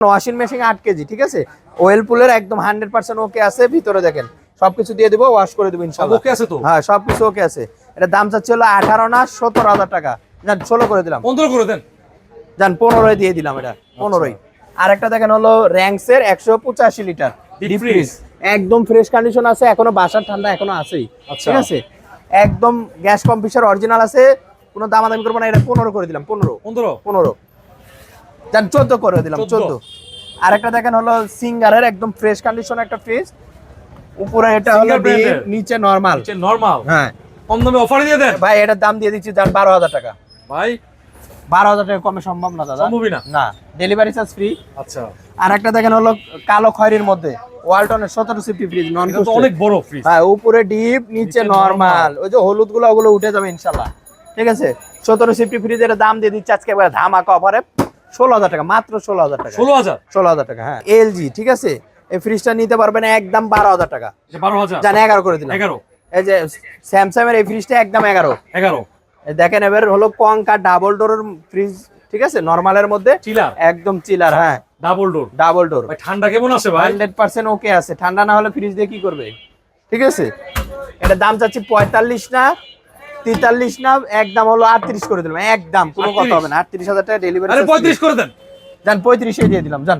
Washing machine 8 KG, ঠিক আছে। Well পুলের একদম 100% ওকে আছে। ভিতরে দেখেন সবকিছু দিয়ে দিব, ওয়াশ করে দেব ইনশাআল্লাহ। ওকে আছে তো? হ্যাঁ সবকিছু ওকে আছে। এটা দাম চাচ্ছি হলো 18 না 17,000 টাকা। জান 16 করে দিলাম। 15 করে দেন। জান 15 দিয়ে দিলাম এটা, 15। আরেকটা দেখেন হলো র‍্যাঙ্কসের 185 লিটার ডিপ ফ্রিজ, একদম ফ্রেশ কন্ডিশন আছে, এখনো বাসার ঠান্ডা এখনো আছেই, ঠিক আছে। একদম গ্যাস কম্প্রেসার অরিজিনাল আছে, কোনো দামাদামি করব না। এটা 15 করে দিলাম। 15 জান 14 করে দিলাম। 14। আরেকটা দেখেন হলো সিঙ্গারের একদম ফ্রেশ কন্ডিশন একটা ফ্রিজ, উপরে এটা হলো ডিপ, নিচে নরমাল। হ্যাঁ কম দামে অফার দিয়ে দেন ভাই। এটার দাম দিয়ে দিচ্ছি জান 12,000 টাকা। ভাই 12,000 টাকা কমে সম্ভব না দাদা, সম্ভবই না। না, ডেলিভারি চার্জ ফ্রি। আচ্ছা। আর একটা দেখেন হলো কালো খয়েরির মধ্যে ওয়ালটনের 17 সিফটি ফ্রিজ, নন এটা তো অনেক বড় ফ্রিজ। হ্যাঁ উপরে ডিপ নিচে নরমাল। ওই যে হলুদ গুলো ওগুলো উঠে যাবে ইনশাআল্লাহ, ঠিক আছে। 17 সিফটি ফ্রিজের দাম দিয়ে দিচ্ছি আজকে একবার ধামাকা অফারে 16,000 টাকা, মাত্র 16,000 টাকা। 16,000 টাকা। হ্যাঁ এলজি, ঠিক আছে। এই ফ্রিজটা নিতে পারবেন একদম 12,000 টাকা। 12,000 জান 11 করে দিলাম। 11। এই যে স্যামসাং এর এই ফ্রিজটা একদম 11। দেখেন এবার হলো কঙ্কা ডাবল ডোরের ফ্রিজ, ঠিক আছে। নরমালের মধ্যে চিলার, একদম চিলার। হ্যাঁ ডাবল ডোর। ভাই ঠান্ডা কেমন আছে ভাই? 100% ওকে আছে। ঠান্ডা না হলে ফ্রিজ দিয়ে কি করবে, ঠিক আছে। এটা দাম চাচ্ছি 45 না 43 না, একদম হলো 38 করে দিলাম। একদম কোনো কথা হবে না। 38,000 টাকা ডেলিভারি। আরে 35 করে দেন। জান 35 দিয়ে দিলাম জান।